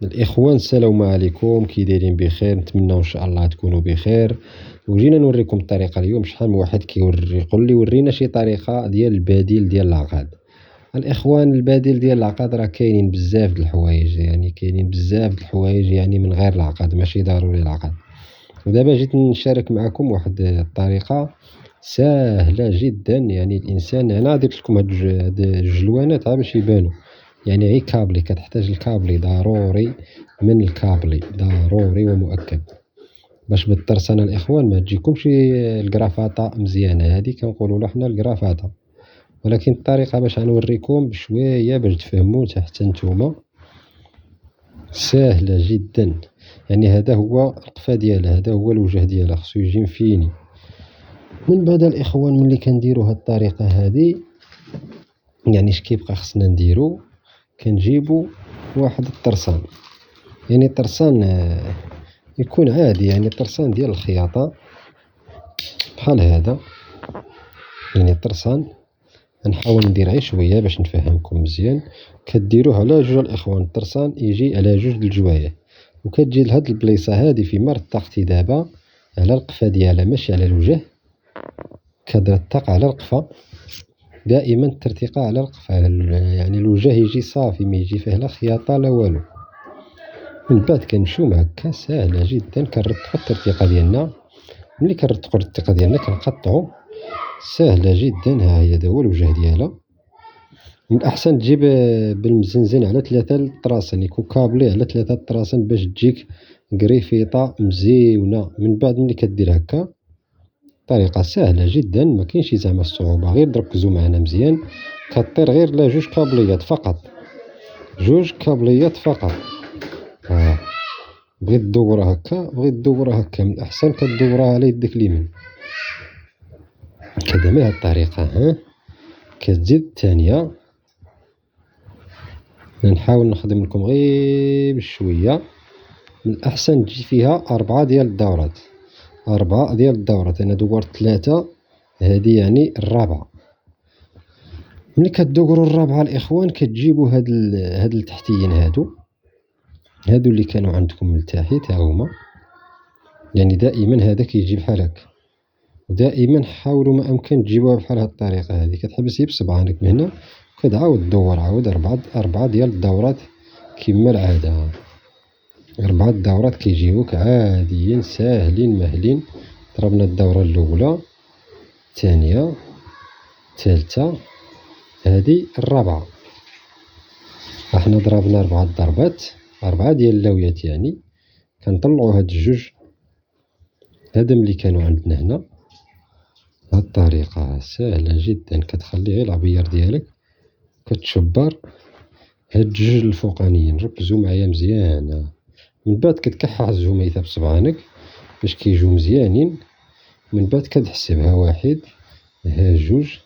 الإخوان السلام عليكم، كي دايرين بخير؟ نتمنى إن شاء الله تكونوا بخير. وجينا نوريكم الطريقة اليوم. شحال من واحد يقول لي ورينا شي طريقة ديال البديل ديال العقاد. الإخوان البديل ديال العقاد راه كاينين بزاف د الحوايج، يعني كاينين بزاف د الحوايج يعني من غير العقاد، ماشي ضروري العقاد. ودابا جيت نشارك معكم واحد الطريقة سهلة جدا. يعني الإنسان، أنا درت لكم هاد الجلوانات باش يبانوا، يعني غير كابلي، كتحتاج الكابلي ضروري، من الكابلي ضروري ومؤكد باش بالترسانة الإخوان ما تجيكمش الكرافاطة مزيانة. هذه كنقولوا لها حنا الكرافاطة، ولكن الطريقة باش غنوريكم بشوية باش تفهموا حتى نتوما سهلة جدا. يعني هذا هو القفا ديالها، هذا هو الوجه ديالها، خصو يجي مفيني. من بعد الإخوان ملي كنديروا هاد الطريقة هذه، يعني اش كيبقى خصنا نديرو؟ كنجيبوا واحد الطرسان، يعني طرسان يكون عادي، يعني طرسان ديال الخياطة بحال هذا. يعني طرسان نحاول ندير غير شوية باش نفهمكم مزيان. كديروه على جوج الإخوان، الطرسان يجي على جوج د الجوايه، وكتجي لهاد البليصة هذه فيما رتقتي دابا على القفا ديالها، ماشي على الوجه. كترتق على القفا، دائما الترتيقة على القفا، يعني الوجه يجي صافي، ما يجي فيه لا خياطة لا والو. من بعد كنمشيو هكا ساهلة جدا، كنرتقو الترتيقة ديالنا. ملي كنرتقو الترتيقة ديالنا كنقطعو، ساهلة جدا. ها هي، هذا هو الوجه ديالها. من الأحسن تجيب بالمزنزن على 3 الطراسن، يكون كابلي على 3 الطراسن باش تجيك كريفيطة مزيونة. من بعد ملي كدير هكا، طريقة سهلة جدا، ما كاينش زعما الصعوبة، غير ركزوا معنا مزيان. كطير غير لا جوج كابليات فقط، جوج كابليات فقط. بغيت تدورها هكا، من الأحسن كدورها على يدك اليمين كدا، بهذه الطريقة. كتزيد الثانية، نحاول نخدم لكم غير بشوية. من الأحسن تجي فيها 4 ديال الدورات، 4 ديال الدورات. أنا دورت 3، هذه يعني الرابعة. ملي كدوروا الرابعة الإخوان، كتجيبوا هاد التحتيين، هادو اللي كانوا عندكم من التحت، ها هما. يعني دائما هذا كيجي بحال هكا، ودائما حاولوا ما أمكن تجيبوها بحال هاد الطريقة هذه. كتحبس بصبعانك من هنا، كتعاود تدور، عاود 4 ديال الدورات كما العادة. 4 الدورات كيجيوك عاديين ساهلين مهلين. ضربنا الدورة الأولى، الثانية، الثالثة، هذه الرابعة. احنا ضربنا 4 ضربات، 4 ديال اللويات. يعني كنطلعوا هاد الجوج، هذا ملي كانوا عندنا هنا. هاد الطريقة سهلة جدا، كتخلي غير العبير ديالك كتشبر هاد الجوج الفوقانيين. ركزوا معايا مزيان. من بعد كتكحح الزميثة بصبعانك باش كيجيو مزيانين. من بعد كتحسبها 1، ها 2،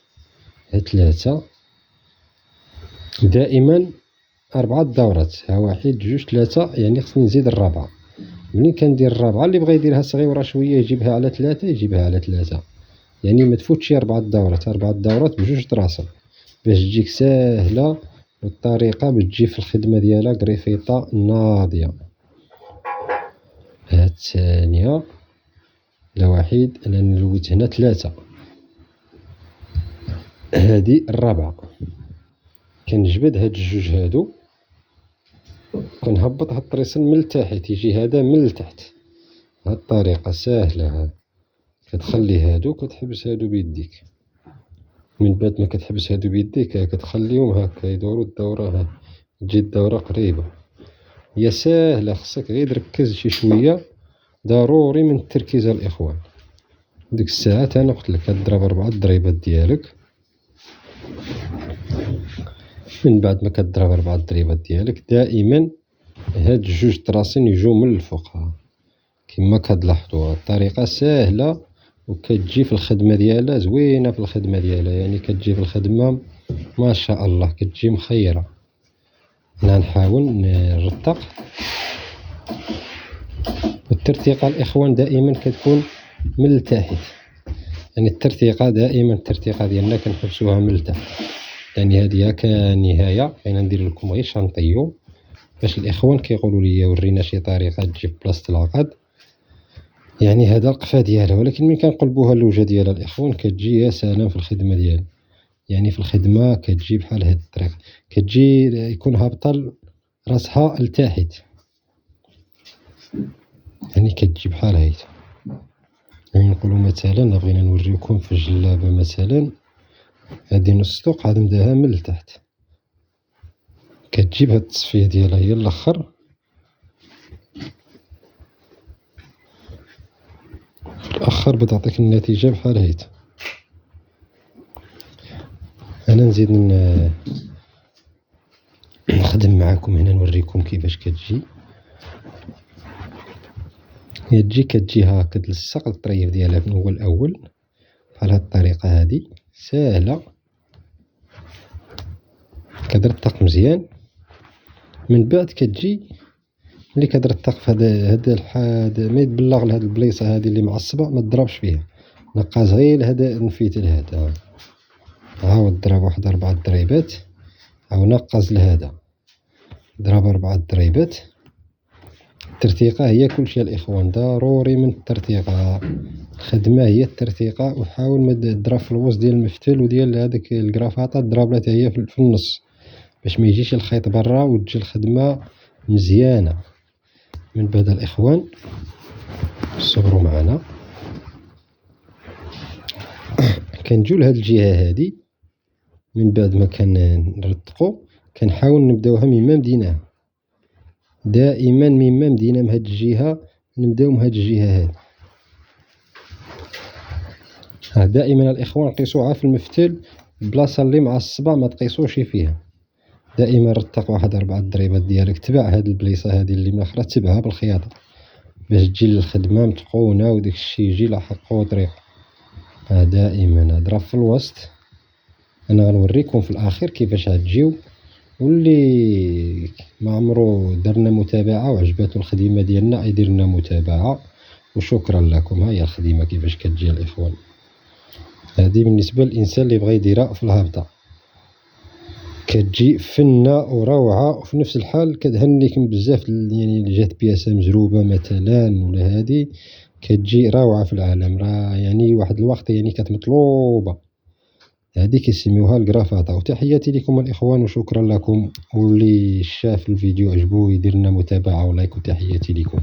ها 3، دائما 4 دورات. ها 1، 2، 3، يعني خصني نزيد الرابعة. منين كندير الرابعة، اللي بغا يديرها صغيرة شوية يجيبها على 3، يجيبها على 3. يعني ما تفوتش 4 دورات، 4 دورات بجوج طراسن باش تجيك ساهلة. والطريقة باش تجي في الخدمة ديالها كريفيطة ناضية. ها الثانية، لا 1، أنا نلوت هنا 3، هذه الرابعة. كنجبد هاد الجوج هادو، كنهبط هاد الطريسن من التحت، يجي هذا من التحت. هاد الطريقة ساهلة. كتخلي هادو، كتحبس هادو بيديك. من بعد ما كتحبس هادو بيديك، كتخليهم هكا يدوروا الدورة. تجي الدورة قريبة، هي ساهلة. خصك غير تركز شي شوية، ضروري من التركيز الإخوان. ديك الساعات أنا قلت لك كضرب 4 الضريبات ديالك. من بعد ما كضرب 4 الضريبات ديالك، دائما هاد الجوج طراسين يجو من الفوق كما كتلاحظوا. الطريقة ساهلة، وكتجي في الخدمة ديالها زوينة. في الخدمة ديالها يعني كتجي في الخدمة ما شاء الله، كتجي مخيرة. أنا نحاول نرتق. والترتيقة الإخوان دائما كتكون من التحت، يعني الترتيقة دائما، الترتيقة ديالنا كنحبسوها من التحت. يعني هذه كنهاية. أنا ندير لكم غير شانطيو فاش الإخوان كيقولوا لي ورينا شي طريقة تجي في بلاصة العقد، يعني هذا القفا ديالها. ولكن ملي كنقلبوها اللوجة ديالها الإخوان كتجي يا سلام في الخدمة ديالها. يعني في الخدمة كتجي بحال هاد الطريقة، كتجي يكون هابطة راسها لتحت، يعني كتجي بحال هيدا. يعني نقولو مثلا بغينا نوريوكم في الجلابة مثلا، هادي نص طوق هادي نبداها من التحت، كتجي بهاد التصفية ديالها هي الآخر. في الآخر بتعطيك النتيجة بحال هيدا. أنا نزيد نخدم معاكم هنا نوريكم كيفاش كتجي. هي كتجي هاكا تلصق الطريف ديالها من هو الأول بحال هاد الطريقة هادي ساهلة، كترتق مزيان. من بعد كتجي ملي كترتق في هاد الحاد ما يتبلغ لهاد البليصة هادي اللي معصبة ما تضربش فيها، نقاز غير لهدا النفيت لهدا، عاود ضرب واحد 4 ضريبات، عاود نقز لهدا ضرب 4 ضريبات. الترتيقة هي كلشي الإخوان، ضروري من الترتيقة، الخدمة هي الترتيقة. وحاول ما تضرب في الوسط ديال المفتل وديال هاديك الكرافاطة، ضرب لها هي في النص باش ما يجيش الخيط برا وتجي الخدمة مزيانة. من بعد الإخوان صبروا معنا، كنجيو لهاد الجهة هادي. من بعد ما كنرتقو كنحاول نبداوها مما بديناها، دائما مما بدينا من هاد الجهة نبداو من هاد الجهة هادي. دائما الإخوان قيسوها في المفتل، البلاصة اللي معصبة ما تقيسوش فيها. دائما رتق واحد 4 ضريبات ديالك، تبع هاد البليصة هادي اللي ماخرة تبعها بالخياطة باش تجي الخدمة متقونة وداك الشي يجي لاحق طريقة. دائما اضرب في الوسط. انا غنوريكم في الاخير كيفاش غتجيو، واللي ما عمرو درنا متابعة وعجباتو الخدمة ديالنا يدير لنا متابعة. وشكرا لكم. ها هي الخدمة كيفاش كتجي الإخوان. هذه بالنسبة للإنسان اللي بغى يديرها في الهابطة، كتجي فنة وروعة. وفي نفس الحال كتهنيكم بزاف، يعني اللي جات بياسة مزروبة مثلا ولا هادي كتجي روعة في العالم. راه يعني واحد الوقت يعني كانت مطلوبة، هادي كيسميوها الكرافاطة. وتحياتي لكم الإخوان وشكرا لكم، واللي شاف الفيديو عجبو يدير لنا متابعة ولايك، وتحياتي لكم.